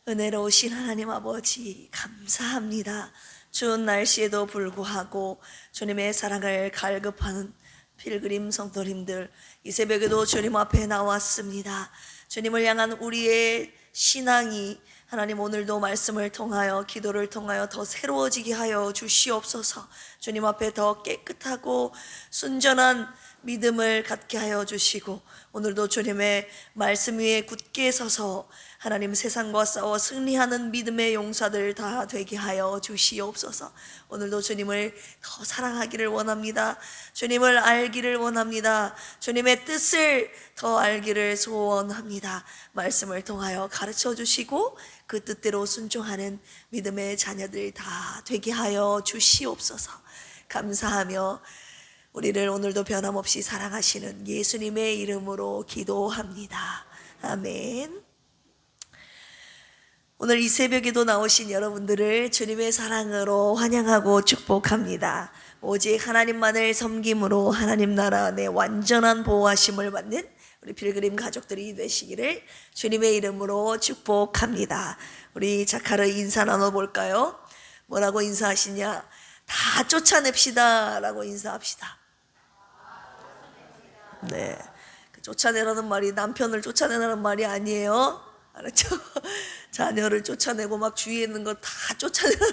은혜로우신 하나님 아버지 감사합니다. 추운 날씨에도 불구하고 주님의 사랑을 갈급하는 필그림 성도님들, 이 새벽에도 주님 앞에 나왔습니다. 주님을 향한 우리의 신앙이 하나님 오늘도 말씀을 통하여 기도를 통하여 더 새로워지게 하여 주시옵소서. 주님 앞에 더 깨끗하고 순전한 믿음을 갖게 하여 주시고, 오늘도 주님의 말씀 위에 굳게 서서 하나님 세상과 싸워 승리하는 믿음의 용사들 다 되게 하여 주시옵소서. 오늘도 주님을 더 사랑하기를 원합니다. 주님을 알기를 원합니다. 주님의 뜻을 더 알기를 소원합니다. 말씀을 통하여 가르쳐 주시고 그 뜻대로 순종하는 믿음의 자녀들 다 되게 하여 주시옵소서. 감사하며 우리를 오늘도 변함없이 사랑하시는 예수님의 이름으로 기도합니다. 아멘. 오늘 이 새벽에도 나오신 여러분들을 주님의 사랑으로 환영하고 축복합니다. 오직 하나님만을 섬김으로 하나님 나라 안에 완전한 보호하심을 받는 우리 필그림 가족들이 되시기를 주님의 이름으로 축복합니다. 우리 자카르 인사 나눠볼까요? 뭐라고 인사하시냐? 다 쫓아냅시다 라고 인사합시다. 네, 쫓아내라는 말이 남편을 쫓아내라는 말이 아니에요. 알았죠? 자녀를 쫓아내고 막 주위에 있는 거 다 쫓아내는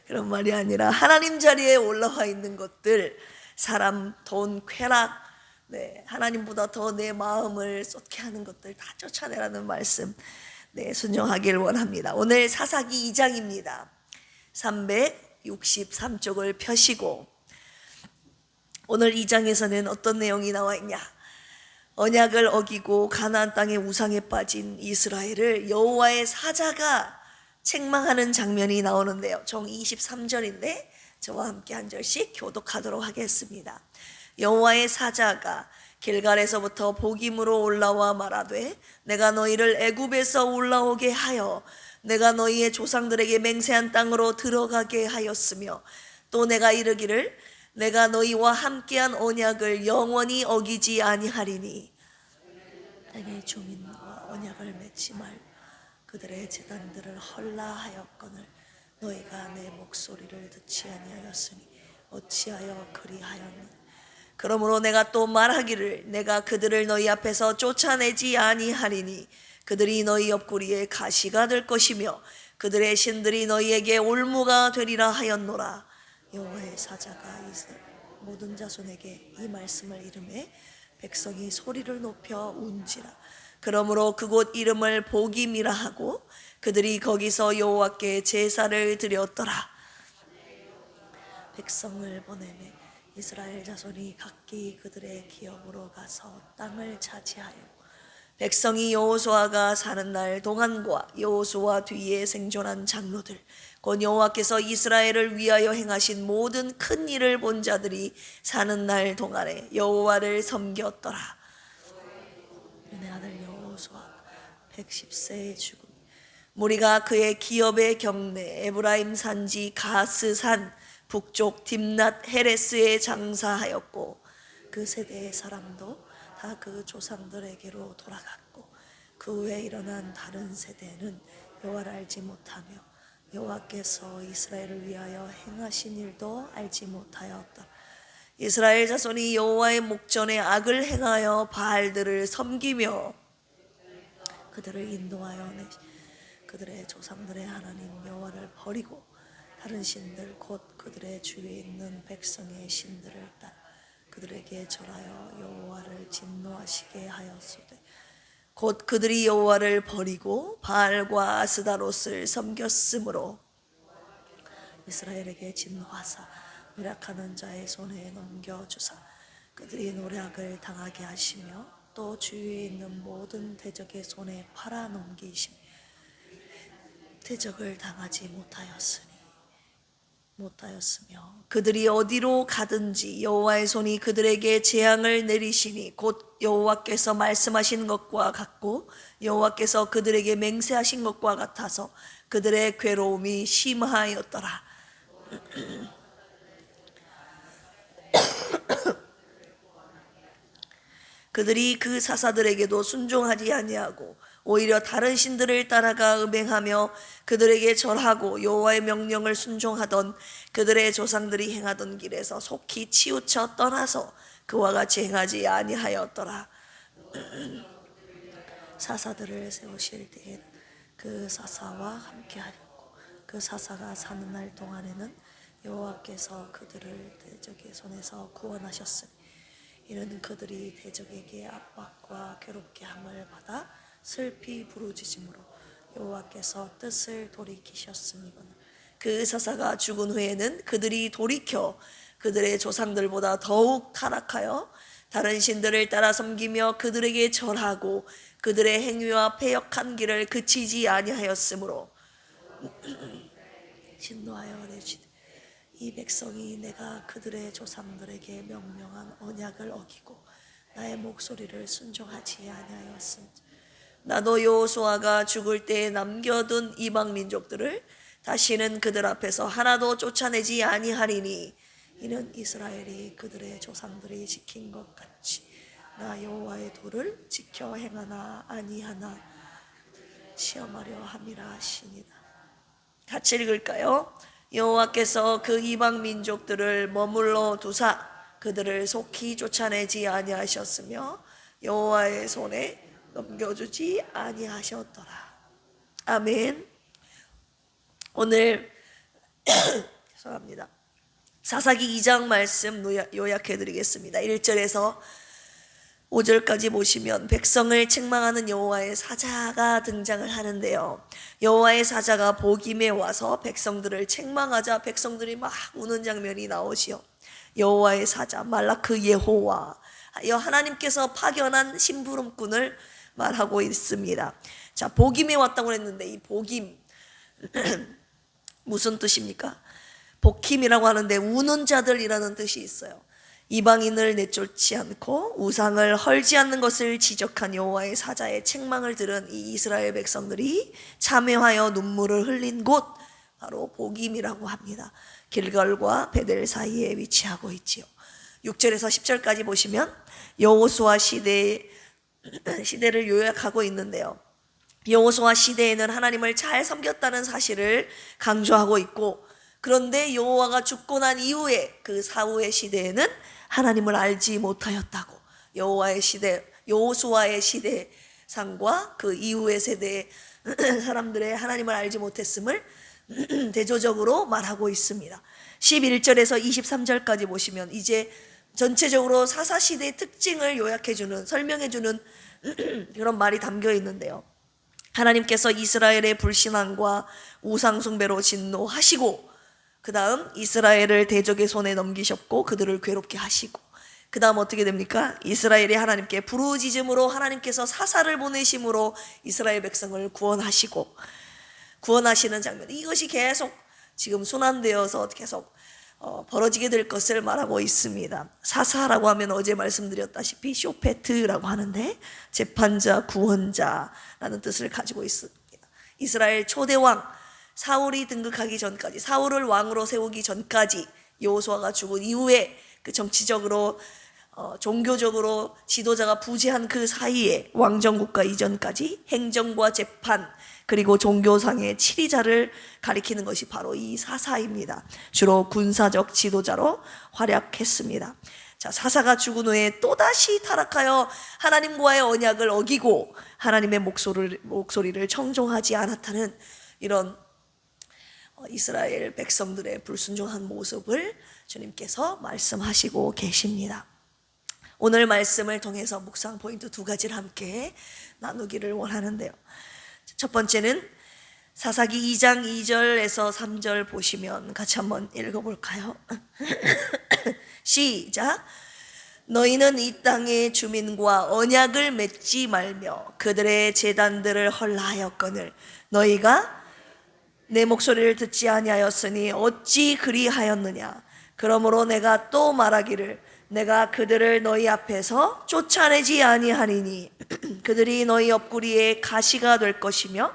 그런 말이 아니라 하나님 자리에 올라와 있는 것들, 사람, 돈, 쾌락, 하나님보다 더 내 마음을 쏟게 하는 것들 다 쫓아내라는 말씀, 순종하길 원합니다. 오늘 사사기 2장입니다. 363쪽을 펴시고, 오늘 2장에서는 어떤 내용이 나와 있냐? 언약을 어기고 가나안 땅의 우상에 빠진 이스라엘을 여호와의 사자가 책망하는 장면이 나오는데요. 총 23절인데 저와 함께 한 절씩 교독하도록 하겠습니다. 여호와의 사자가 길갈에서부터 복임으로 올라와 말하되 내가 너희를 애굽에서 올라오게 하여 내가 너희의 조상들에게 맹세한 땅으로 들어가게 하였으며 또 내가 이르기를 내가 너희와 함께한 언약을 영원히 어기지 아니하리니 땅의 주민과 언약을 맺지 말고 그들의 제단들을 헐라하였거늘 너희가 내 목소리를 듣지 아니하였으니 어찌하여 그리하였느냐. 그러므로 내가 또 말하기를 내가 그들을 너희 앞에서 쫓아내지 아니하리니 그들이 너희 옆구리에 가시가 될 것이며 그들의 신들이 너희에게 올무가 되리라 하였노라. 여호와의 사자가 이스라엘 모든 자손에게 이 말씀을 이르매 백성이 소리를 높여 운지라. 그러므로 그곳 이름을 복임이라 하고 그들이 거기서 여호와께 제사를 드렸더라. 백성을 보내매 이스라엘 자손이 각기 그들의 기업으로 가서 땅을 차지하여 백성이 여호수아가 사는 날 동안과 여호수아 뒤에 생존한 장로들 곧 여호와께서 이스라엘을 위하여 행하신 모든 큰 일을 본 자들이 사는 날 동안에 여호와를 섬겼더라. 내 아들 여호수아 110세에 죽음 무리가 그의 기업의 경내 에브라임 산지 가스산 북쪽 딥낫 헤레스에 장사하였고 그 세대의 사람도 다 그 조상들에게로 돌아갔고 그 후에 일어난 다른 세대는 여호와를 알지 못하며 여호와께서 이스라엘을 위하여 행하신 일도 알지 못하였다. 이스라엘 자손이 여호와의 목전에 악을 행하여 바알들을 섬기며 그들을 인도하여 그들의 조상들의 하나님 여호와를 버리고 다른 신들 곧 그들의 주위에 있는 백성의 신들을 따라 그들에게 절하여 여호와를 진노하시게 하였으되 곧 그들이 여호와를 버리고 바알과 아스다롯을 섬겼으므로 이스라엘에게 진노하사 노력하는 자의 손에 넘겨주사 그들이 노력을 당하게 하시며 또 주위에 있는 모든 대적의 손에 팔아 넘기시며 대적을 당하지 못하였으며 그들이 어디로 가든지 여호와의 손이 그들에게 재앙을 내리시니 곧 여호와께서 말씀하신 것과 같고 여호와께서 그들에게 맹세하신 것과 같아서 그들의 괴로움이 심하였더라. 그들이 그 사사들에게도 순종하지 아니하고 오히려 다른 신들을 따라가 음행하며 그들에게 절하고 여호와의 명령을 순종하던 그들의 조상들이 행하던 길에서 속히 치우쳐 떠나서 그와 같이 행하지 아니하였더라. 사사들을 세우실 때에 그 사사와 함께하였고 그 사사가 사는 날 동안에는 여호와께서 그들을 대적의 손에서 구원하셨으니 이는 그들이 대적에게 압박과 괴롭게 함을 받아 슬피 부르짖음으로 여호와께서 뜻을 돌이키셨음이거늘. 그 사사가 죽은 후에는 그들이 돌이켜 그들의 조상들보다 더욱 타락하여 다른 신들을 따라 섬기며 그들에게 절하고 그들의 행위와 패역한 길을 그치지 아니하였으므로 진노하여 이르시되 이 백성이 내가 그들의 조상들에게 명령한 언약을 어기고 나의 목소리를 순종하지 아니하였으니 나도 여호수아가 죽을 때에 남겨둔 이방 민족들을 다시는 그들 앞에서 하나도 쫓아내지 아니하리니 이는 이스라엘이 그들의 조상들이 지킨 것 같이 나 여호와의 도를 지켜 행하나 아니하나 시험하려 함이라 하시니라. 같이 읽을까요? 여호와께서 그 이방 민족들을 머물러 두사 그들을 속히 쫓아내지 아니하셨으며 여호와의 손에 넘겨주지 아니하셨더라. 아멘. 오늘 죄송합니다. 사사기 2장 말씀 요약해 드리겠습니다. 1절에서 5절까지 보시면 백성을 책망하는 여호와의 사자가 등장을 하는데요. 여호와의 사자가 복임에 와서 백성들을 책망하자 백성들이 막 우는 장면이 나오지요. 여호와의 사자 말라크 예호와 하나님께서 파견한 심부름꾼을 말하고 있습니다. 자, 복임에 왔다고 했는데 이 복임 무슨 뜻입니까? 복힘이라고 하는데 우는 자들이라는 뜻이 있어요. 이방인을 내쫓지 않고 우상을 헐지 않는 것을 지적한 여호와의 사자의 책망을 들은 이 이스라엘 백성들이 참회하여 눈물을 흘린 곳 바로 복임이라고 합니다. 길갈과 베델 사이에 위치하고 있지요. 6절에서 10절까지 보시면 여호수아 시대를 요약하고 있는데요. 여호수아 시대에는 하나님을 잘 섬겼다는 사실을 강조하고 있고 그런데 여호와가 죽고 난 이후에 그 사후의 시대에는 하나님을 알지 못하였다고 여호수아의 시대상과 그 이후의 세대의 사람들의 하나님을 알지 못했음을 대조적으로 말하고 있습니다. 11절에서 23절까지 보시면 이제 전체적으로 사사시대의 특징을 요약해주는 설명해주는 그런 말이 담겨 있는데요. 하나님께서 이스라엘의 불신앙과 우상숭배로 진노하시고 그 다음 이스라엘을 대적의 손에 넘기셨고 그들을 괴롭게 하시고 그 다음 어떻게 됩니까? 이스라엘이 하나님께 부르짖음으로 하나님께서 사사를 보내심으로 이스라엘 백성을 구원하시는 장면, 이것이 계속 지금 순환되어서 계속 벌어지게 될 것을 말하고 있습니다. 사사라고 하면 어제 말씀드렸다시피 쇼페트라고 하는데 재판자, 구원자라는 뜻을 가지고 있습니다. 이스라엘 초대왕 사울이 등극하기 전까지, 사울을 왕으로 세우기 전까지, 여호수아가 죽은 이후에 그 정치적으로 종교적으로 지도자가 부재한 그 사이에 왕정국가 이전까지 행정과 재판 그리고 종교상의 치리자를 가리키는 것이 바로 이 사사입니다. 주로 군사적 지도자로 활약했습니다. 자, 사사가 죽은 후에 또다시 타락하여 하나님과의 언약을 어기고 하나님의 목소리를 청종하지 않았다는 이런 이스라엘 백성들의 불순종한 모습을 주님께서 말씀하시고 계십니다. 오늘 말씀을 통해서 묵상 포인트 2가지를 함께 나누기를 원하는데요. 첫 번째는 사사기 2장 2절에서 3절 보시면 같이 한번 읽어볼까요? 시작. 너희는 이 땅의 주민과 언약을 맺지 말며 그들의 제단들을 헐라하였거늘 너희가 내 목소리를 듣지 아니하였으니 어찌 그리하였느냐. 그러므로 내가 또 말하기를 내가 그들을 너희 앞에서 쫓아내지 아니하리니 그들이 너희 옆구리에 가시가 될 것이며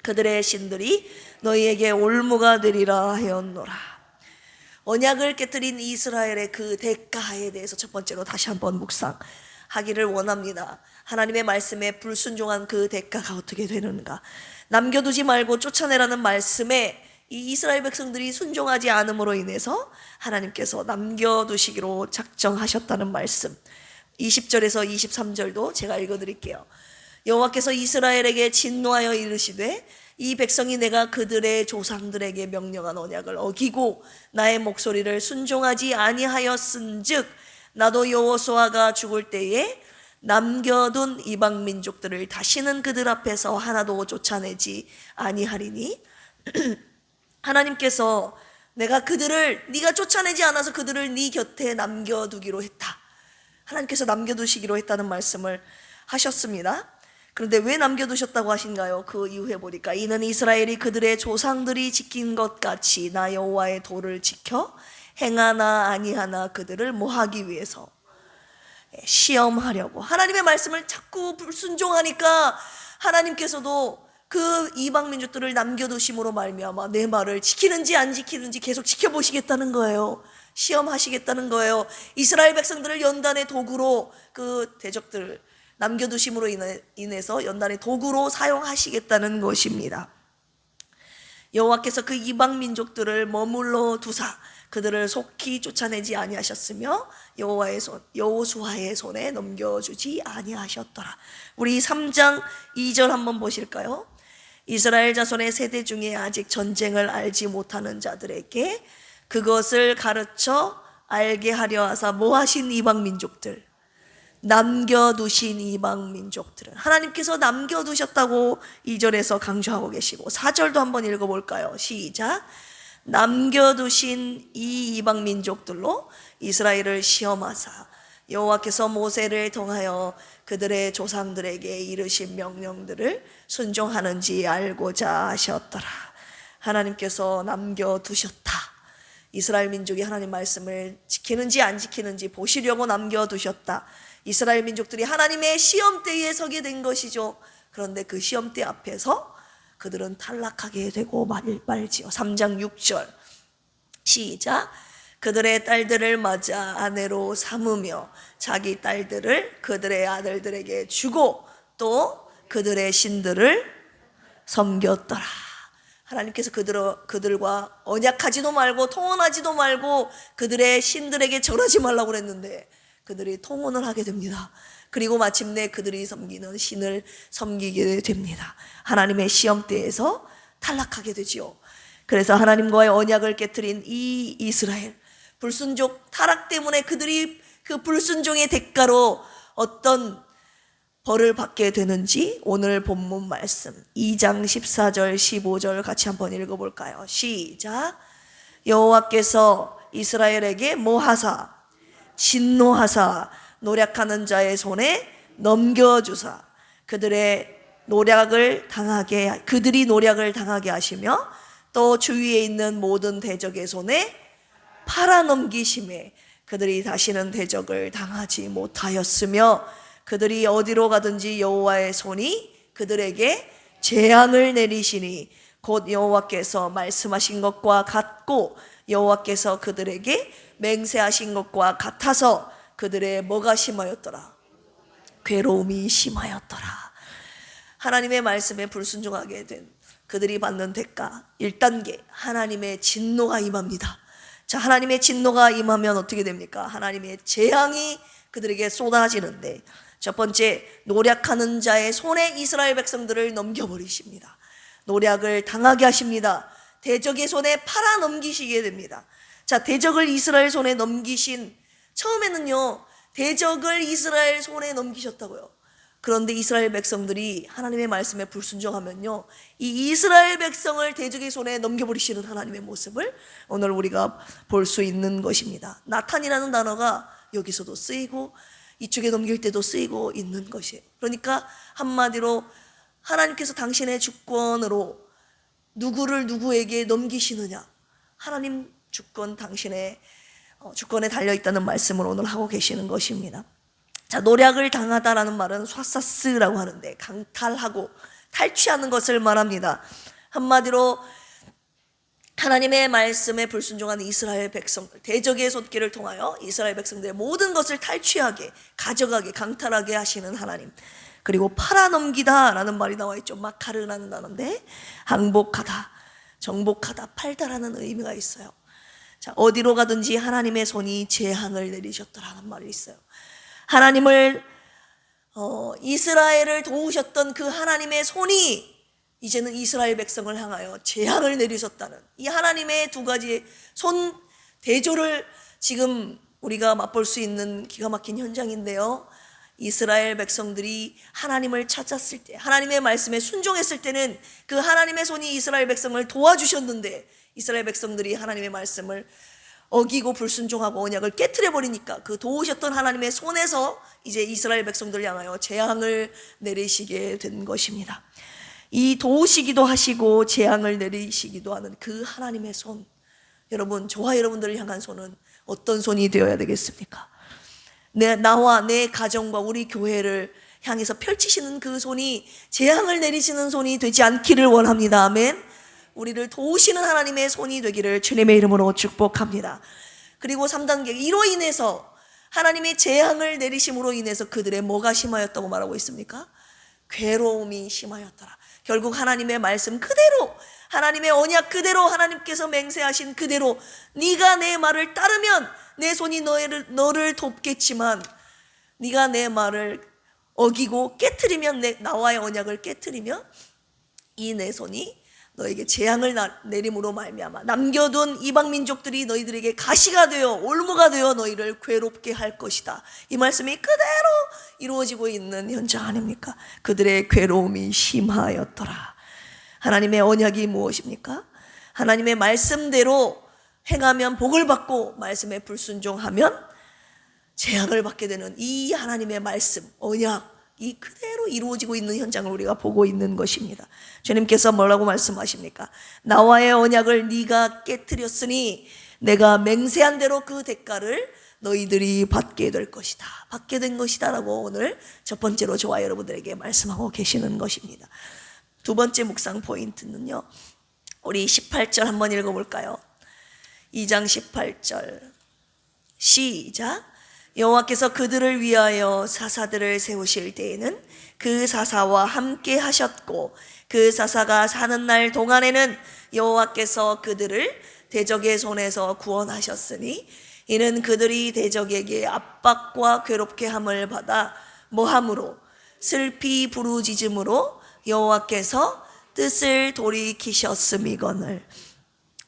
그들의 신들이 너희에게 올무가 되리라 하였노라. 언약을 깨뜨린 이스라엘의 그 대가에 대해서 첫 번째로 다시 한번 묵상하기를 원합니다. 하나님의 말씀에 불순종한 그 대가가 어떻게 되는가? 남겨두지 말고 쫓아내라는 말씀에 이 이스라엘 백성들이 순종하지 않음으로 인해서 하나님께서 남겨두시기로 작정하셨다는 말씀, 20절에서 23절도 제가 읽어드릴게요. 여호와께서 이스라엘에게 진노하여 이르시되 이 백성이 내가 그들의 조상들에게 명령한 언약을 어기고 나의 목소리를 순종하지 아니하였은즉 나도 여호수아가 죽을 때에 남겨둔 이방 민족들을 다시는 그들 앞에서 하나도 쫓아내지 아니하리니 하나님께서 내가 그들을 네가 쫓아내지 않아서 그들을 네 곁에 남겨두기로 했다. 하나님께서 남겨두시기로 했다는 말씀을 하셨습니다. 그런데 왜 남겨두셨다고 하신가요? 그 이후에 보니까 이는 이스라엘이 그들의 조상들이 지킨 것 같이 나 여호와의 도를 지켜 행하나 아니하나 그들을 모하기 위해서, 시험하려고. 하나님의 말씀을 자꾸 불순종하니까 하나님께서도 그 이방 민족들을 남겨두심으로 말미암아 내 말을 지키는지 안 지키는지 계속 지켜보시겠다는 거예요. 시험하시겠다는 거예요. 이스라엘 백성들을 연단의 도구로, 그 대적들 남겨두심으로 인해서 연단의 도구로 사용하시겠다는 것입니다. 여호와께서 그 이방 민족들을 머물러 두사 그들을 속히 쫓아내지 아니하셨으며 여호수아의 손에 넘겨주지 아니하셨더라. 우리 3장 2절 한번 보실까요? 이스라엘 자손의 세대 중에 아직 전쟁을 알지 못하는 자들에게 그것을 가르쳐 알게 하려 하사 모하신 이방 민족들, 남겨두신 이방 민족들은 하나님께서 남겨두셨다고 2절에서 강조하고 계시고, 4절도 한번 읽어볼까요? 시작. 남겨두신 이 이방 민족들로 이스라엘을 시험하사 여호와께서 모세를 통하여 그들의 조상들에게 이르신 명령들을 순종하는지 알고자 하셨더라. 하나님께서 남겨두셨다. 이스라엘 민족이 하나님 말씀을 지키는지 안 지키는지 보시려고 남겨두셨다. 이스라엘 민족들이 하나님의 시험대에 서게 된 것이죠. 그런데 그 시험대 앞에서 그들은 탈락하게 되고 말지요. 3장 6절 시작. 그들의 딸들을 맞아 아내로 삼으며 자기 딸들을 그들의 아들들에게 주고 또 그들의 신들을 섬겼더라. 하나님께서 그들과 언약하지도 말고 통혼하지도 말고 그들의 신들에게 절하지 말라고 그랬는데 그들이 통혼을 하게 됩니다. 그리고 마침내 그들이 섬기는 신을 섬기게 됩니다. 하나님의 시험대에서 탈락하게 되지요. 그래서 하나님과의 언약을 깨트린 이 이스라엘, 불순종 타락 때문에 그들이 그 불순종의 대가로 어떤 벌을 받게 되는지 오늘 본문 말씀 2장 14절 15절 같이 한번 읽어볼까요? 시작. 여호와께서 이스라엘에게 모하사 진노하사 노략하는 자의 손에 넘겨주사 그들이 노략을 당하게 하시며 또 주위에 있는 모든 대적의 손에 팔아넘기심에 그들이 다시는 대적을 당하지 못하였으며 그들이 어디로 가든지 여호와의 손이 그들에게 재앙을 내리시니 곧 여호와께서 말씀하신 것과 같고 여호와께서 그들에게 맹세하신 것과 같아서 그들의 뭐가 심하였더라? 괴로움이 심하였더라. 하나님의 말씀에 불순종하게 된 그들이 받는 대가 1단계, 하나님의 진노가 임합니다. 자, 하나님의 진노가 임하면 어떻게 됩니까? 하나님의 재앙이 그들에게 쏟아지는데, 첫 번째, 노략하는 자의 손에 이스라엘 백성들을 넘겨버리십니다. 노략을 당하게 하십니다. 대적의 손에 팔아 넘기시게 됩니다. 자, 대적을 이스라엘 손에 넘기신, 처음에는요 대적을 이스라엘 손에 넘기셨다고요. 그런데 이스라엘 백성들이 하나님의 말씀에 불순종하면요 이 이스라엘 백성을 대적의 손에 넘겨버리시는 하나님의 모습을 오늘 우리가 볼 수 있는 것입니다. 나탄이라는 단어가 여기서도 쓰이고 이쪽에 넘길 때도 쓰이고 있는 것이에요. 그러니까 한마디로 하나님께서 당신의 주권으로 누구를 누구에게 넘기시느냐, 하나님 주권, 당신의 주권에 달려있다는 말씀을 오늘 하고 계시는 것입니다. 자, 노략을 당하다라는 말은 쏴사스라고 하는데 강탈하고 탈취하는 것을 말합니다. 한마디로 하나님의 말씀에 불순종하는 이스라엘 백성들, 대적의 손길을 통하여 이스라엘 백성들의 모든 것을 탈취하게, 가져가게, 강탈하게 하시는 하나님. 그리고 팔아넘기다라는 말이 나와 있죠. 마카르라는 단어인데 항복하다, 정복하다, 팔다라는 의미가 있어요. 자, 어디로 가든지 하나님의 손이 재앙을 내리셨다라는 말이 있어요. 하나님을 이스라엘을 도우셨던 그 하나님의 손이 이제는 이스라엘 백성을 향하여 재앙을 내리셨다는 이 하나님의 두 가지 손 대조를 지금 우리가 맛볼 수 있는 기가 막힌 현장인데요. 이스라엘 백성들이 하나님을 찾았을 때, 하나님의 말씀에 순종했을 때는 그 하나님의 손이 이스라엘 백성을 도와주셨는데, 이스라엘 백성들이 하나님의 말씀을 어기고 불순종하고 언약을 깨트려 버리니까 그 도우셨던 하나님의 손에서 이제 이스라엘 백성들을 향하여 재앙을 내리시게 된 것입니다. 이 도우시기도 하시고 재앙을 내리시기도 하는 그 하나님의 손, 여러분, 저와 여러분들을 향한 손은 어떤 손이 되어야 되겠습니까? 나와 내 가정과 우리 교회를 향해서 펼치시는 그 손이 재앙을 내리시는 손이 되지 않기를 원합니다. 아멘. 우리를 도우시는 하나님의 손이 되기를 주님의 이름으로 축복합니다. 그리고 3단계, 이로 인해서 하나님의 재앙을 내리심으로 인해서 그들의 뭐가 심하였다고 말하고 있습니까? 괴로움이 심하였더라. 결국 하나님의 말씀 그대로, 하나님의 언약 그대로, 하나님께서 맹세하신 그대로 네가 내 말을 따르면 내 손이 너를 돕겠지만 네가 내 말을 어기고 깨트리면, 나와의 언약을 깨트리면 이 내 손이 너에게 재앙을 내림으로 말미암아 남겨둔 이방 민족들이 너희들에게 가시가 되어 올무가 되어 너희를 괴롭게 할 것이다. 이 말씀이 그대로 이루어지고 있는 현장 아닙니까? 그들의 괴로움이 심하였더라. 하나님의 언약이 무엇입니까? 하나님의 말씀대로 행하면 복을 받고 말씀에 불순종하면 재앙을 받게 되는 이 하나님의 말씀, 언약, 이 그대로 이루어지고 있는 현장을 우리가 보고 있는 것입니다. 주님께서 뭐라고 말씀하십니까? 나와의 언약을 네가 깨트렸으니 내가 맹세한 대로 그 대가를 너희들이 받게 될 것이다, 받게 된 것이다 라고 오늘 첫 번째로 저와 여러분들에게 말씀하고 계시는 것입니다. 두 번째 묵상 포인트는요, 우리 18절 한번 읽어볼까요? 2장 18절 시작. 여호와께서 그들을 위하여 사사들을 세우실 때에는 그 사사와 함께 하셨고 그 사사가 사는 날 동안에는 여호와께서 그들을 대적의 손에서 구원하셨으니 이는 그들이 대적에게 압박과 괴롭게 함을 받아 모함으로 슬피 부르짖음으로 여호와께서 뜻을 돌이키셨음이거늘.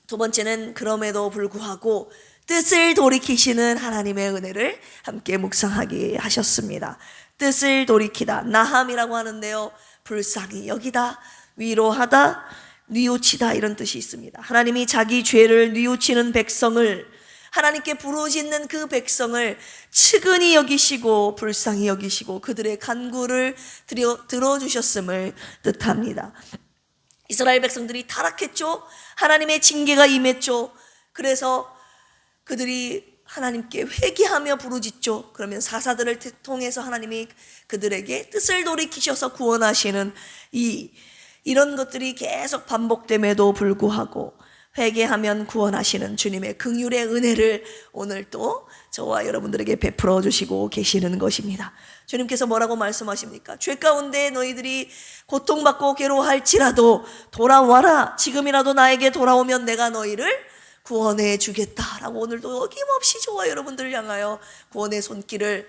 두 번째는 그럼에도 불구하고 뜻을 돌이키시는 하나님의 은혜를 함께 묵상하게 하셨습니다. 뜻을 돌이키다, 나함이라고 하는데요, 불쌍히 여기다, 위로하다, 뉘우치다 이런 뜻이 있습니다. 하나님이 자기 죄를 뉘우치는 백성을, 하나님께 부르짖는 그 백성을 측은히 여기시고 불쌍히 여기시고 그들의 간구를 들어주셨음을 뜻합니다. 이스라엘 백성들이 타락했죠. 하나님의 징계가 임했죠. 그래서 그들이 하나님께 회개하며 부르짖죠. 그러면 사사들을 통해서 하나님이 그들에게 뜻을 돌이키셔서 구원하시는 이런 것들이 계속 반복됨에도 불구하고 회개하면 구원하시는 주님의 긍휼의 은혜를 오늘 또 저와 여러분들에게 베풀어 주시고 계시는 것입니다. 주님께서 뭐라고 말씀하십니까? 죄 가운데 너희들이 고통받고 괴로워할지라도 돌아와라. 지금이라도 나에게 돌아오면 내가 너희를 구원해 주겠다라고 오늘도 어김없이 저와 여러분들을 향하여 구원의 손길을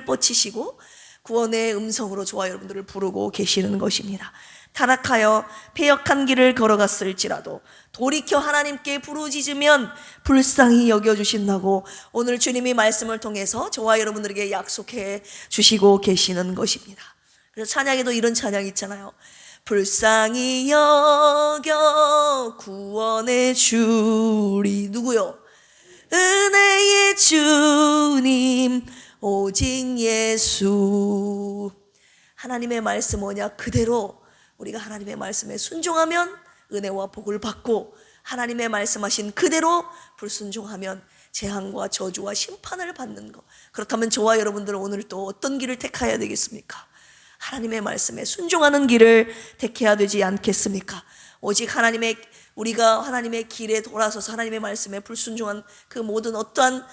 뻗치시고 구원의 음성으로 저와 여러분들을 부르고 계시는 것입니다. 타락하여 패역한 길을 걸어갔을지라도 돌이켜 하나님께 부르짖으면 불쌍히 여겨주신다고 오늘 주님이 말씀을 통해서 저와 여러분들에게 약속해 주시고 계시는 것입니다. 그래서 찬양에도 이런 찬양이 있잖아요. 불쌍히 여겨 구원해 주리. 누구요? 은혜의 주님 오직 예수. 하나님의 말씀 언약 그대로 우리가 하나님의 말씀에 순종하면 은혜와 복을 받고 하나님의 말씀하신 그대로 불순종하면 재앙과 저주와 심판을 받는 것. 그렇다면 저와 여러분들은 오늘 또 어떤 길을 택해야 되겠습니까? 하나님의 말씀에 순종하는 길을 택해야 되지 않겠습니까? 오직 하나님의 우리가 하나님의 길에 돌아서서 하나님의 말씀에 불순종한 그 모든 어떠한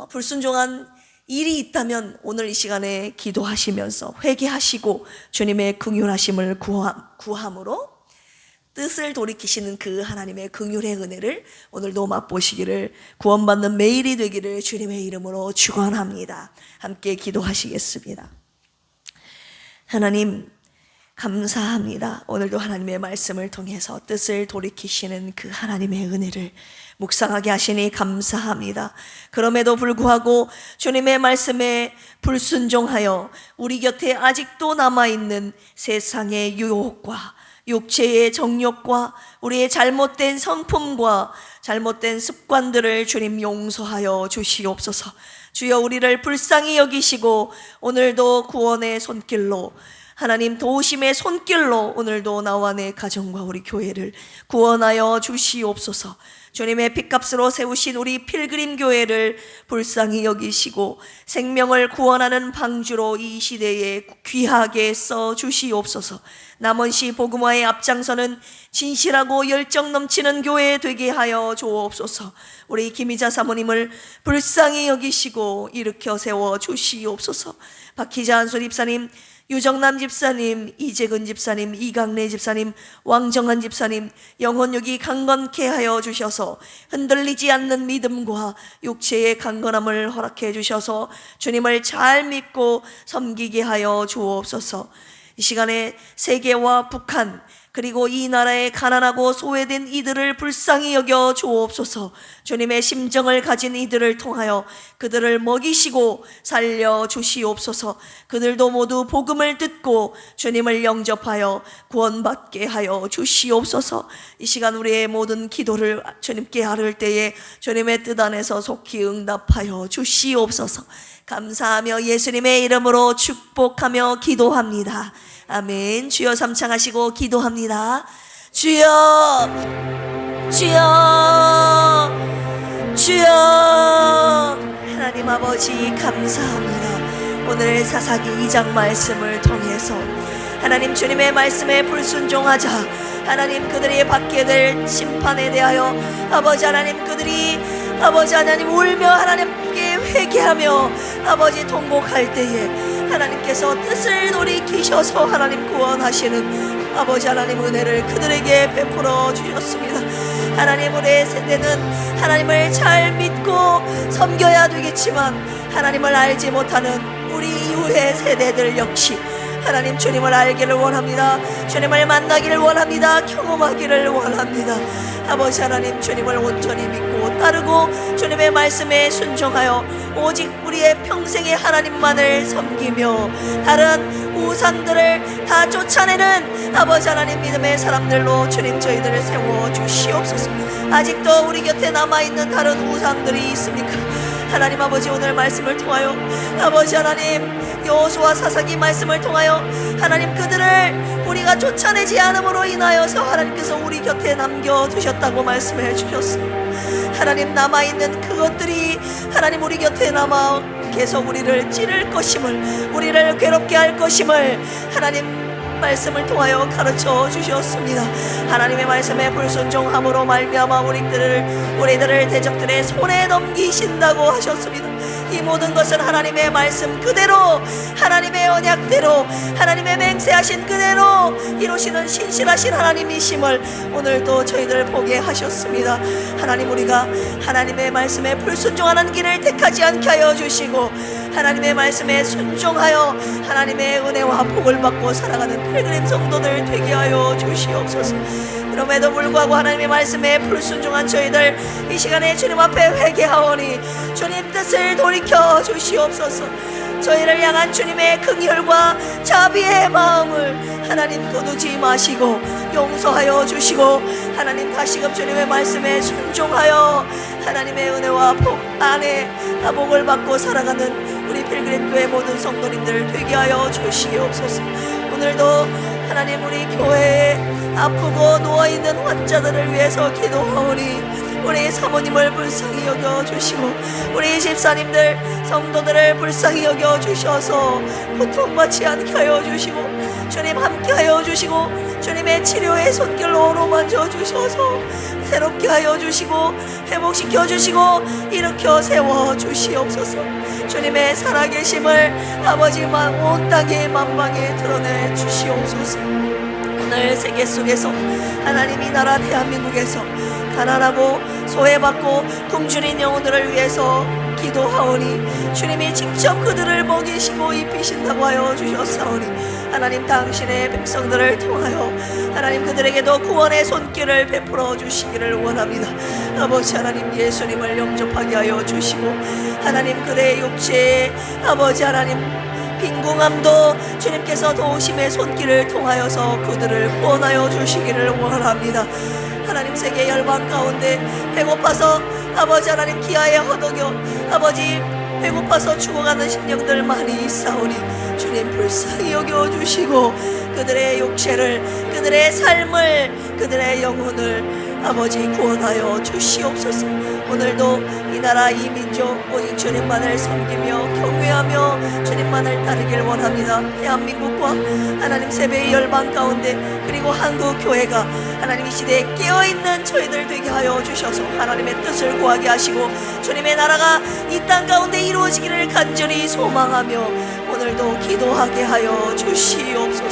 불순종한 일이 있다면 오늘 이 시간에 기도하시면서 회개하시고 주님의 긍휼하심을 구함으로 뜻을 돌이키시는 그 하나님의 긍휼의 은혜를 오늘도 맛보시기를, 구원받는 매일이 되기를 주님의 이름으로 축원합니다. 함께 기도하시겠습니다. 하나님 감사합니다. 오늘도 하나님의 말씀을 통해서 뜻을 돌이키시는 그 하나님의 은혜를 묵상하게 하시니 감사합니다. 그럼에도 불구하고 주님의 말씀에 불순종하여 우리 곁에 아직도 남아있는 세상의 유혹과 육체의 정욕과 우리의 잘못된 성품과 잘못된 습관들을 주님 용서하여 주시옵소서. 주여, 우리를 불쌍히 여기시고 오늘도 구원의 손길로, 하나님 도우심의 손길로 오늘도 나와 내 가정과 우리 교회를 구원하여 주시옵소서. 주님의 핏값으로 세우신 우리 필그림 교회를 불쌍히 여기시고 생명을 구원하는 방주로 이 시대에 귀하게 써 주시옵소서. 남원시 복음화의 앞장서는 진실하고 열정 넘치는 교회 되게 하여 주옵소서. 우리 김희자 사모님을 불쌍히 여기시고 일으켜 세워 주시옵소서. 박희자 한솔 집사님, 유정남 집사님, 이재근 집사님, 이강래 집사님, 왕정한 집사님 영혼육이 강건케 하여 주셔서 흔들리지 않는 믿음과 육체의 강건함을 허락해 주셔서 주님을 잘 믿고 섬기게 하여 주옵소서. 이 시간에 세계와 북한 그리고 이 나라의 가난하고 소외된 이들을 불쌍히 여겨 주옵소서. 주님의 심정을 가진 이들을 통하여 그들을 먹이시고 살려 주시옵소서. 그들도 모두 복음을 듣고 주님을 영접하여 구원받게 하여 주시옵소서. 이 시간 우리의 모든 기도를 주님께 아뢰을 때에 주님의 뜻 안에서 속히 응답하여 주시옵소서. 감사하며 예수님의 이름으로 축복하며 기도합니다. 아멘. 주여 삼창하시고 기도합니다. 주여, 주여, 주여. 하나님 아버지 감사합니다. 오늘 사사기 2장 말씀을 통해서 하나님 주님의 말씀에 불순종하자 하나님 그들이 받게 될 심판에 대하여 아버지 하나님 그들이 아버지 하나님 울며 하나님께 회개하며 아버지 통곡할 때에 하나님께서 뜻을 돌이키셔서 하나님 구원하시는 아버지 하나님 은혜를 그들에게 베풀어 주셨습니다. 하나님 우리의 세대는 하나님을 잘 믿고 섬겨야 되겠지만 하나님을 알지 못하는 우리 이후의 세대들 역시 하나님 주님을 알기를 원합니다. 주님을 만나기를 원합니다. 경험하기를 원합니다. 아버지 하나님 주님을 온전히 믿고 따르고 주님의 말씀에 순종하여 오직 우리의 평생의 하나님만을 섬기며 다른 우상들을 다 쫓아내는 아버지 하나님 믿음의 사람들로 주님 저희들을 세워 주시옵소서. 아직도 우리 곁에 남아있는 다른 우상들이 있습니까? 하나님 아버지 오늘 말씀을 통하여 아버지 하나님 여호수아 사사기 말씀을 통하여 하나님 그들을 우리가 쫓아내지 않음으로 인하여서 하나님께서 우리 곁에 남겨두셨다고 말씀해 주셨습니다. 하나님 남아있는 그것들이 하나님 우리 곁에 남아 계속 우리를 찌를 것임을 우리를 괴롭게 할 것임을 하나님 말씀을 통하여 가르쳐 주셨습니다. 하나님의 말씀에 불순종함으로 말미암아 우리들을 대적들의 손에 넘기신다고 하셨습니다. 이 모든 것은 하나님의 말씀 그대로 하나님의 언약대로 하나님의 맹세하신 그대로 이루시는 신실하신 하나님이심을 오늘도 저희들 보게 하셨습니다. 하나님 우리가 하나님의 말씀에 불순종하는 길을 택하지 않게 하여 주시고 하나님의 말씀에 순종하여 하나님의 은혜와 복을 받고 살아가는 필그림 성도들 되게 하여 주시옵소서. 그럼에도 불구하고 하나님의 말씀에 불순종한 저희들 이 시간에 주님 앞에 회개하오니 주님 뜻을 돌이켜 주시옵소서. 저희를 향한 주님의 긍휼과 자비의 마음을 하나님 거두지 마시고 용서하여 주시고 하나님 다시금 주님의 말씀에 순종하여 하나님의 은혜와 복 안에 복을 받고 살아가는 우리 필그림 교회 모든 성도님들 되게 하여 주시옵소서. 오늘도 하나님 우리 교회에 아프고 누워있는 환자들을 위해서 기도하오니 우리 사모님을 불쌍히 여겨주시고 우리 집사님들 성도들을 불쌍히 여겨주셔서 고통받지 않게 하여 주시고 주님 함께 새롭게 하여 주시고 주님의 치료의 손길로 어루만져 주셔서 새롭게 하여 주시고 회복시켜 주시고 일으켜 세워 주시옵소서. 주님의 살아계심을 아버지만 온 땅의 만방에 드러내 주시옵소서. 오늘 세계 속에서 하나님이 나라 대한민국에서 가난하고 소외받고 굶주린 영혼들을 위해서 기도하오니 주님이 직접 그들을 먹이시고 입히신다고 하여 주셨사오니 하나님 당신의 백성들을 통하여 하나님 그들에게도 구원의 손길을 베풀어 주시기를 원합니다. 아버지 하나님 예수님을 영접하게 하여 주시고 하나님 그들의 육체에 아버지 하나님 빈궁함도 주님께서 도우심의 손길을 통하여서 그들을 구원하여 주시기를 원합니다. 하나님 세계 열방 가운데 배고파서 아버지 하나님 기아에 허덕여 아버지 배고파서 죽어가는 심령들 많이 있사오니 주님 불쌍히 여겨주시고 그들의 육체를 그들의 삶을 그들의 영혼을 아버지 구원하여 주시옵소서. 오늘도 이 나라 이 민족 오직 주님만을 섬기며 경외하며 주님만을 따르길 원합니다. 대한민국과 하나님 세배의 열방 가운데 그리고 한국 교회가 하나님 이 시대에 깨어있는 저희들 되게 하여 주셔서 하나님의 뜻을 구하게 하시고 주님의 나라가 이 땅 가운데 이루어지기를 간절히 소망하며 오늘도 기도하게 하여 주시옵소서.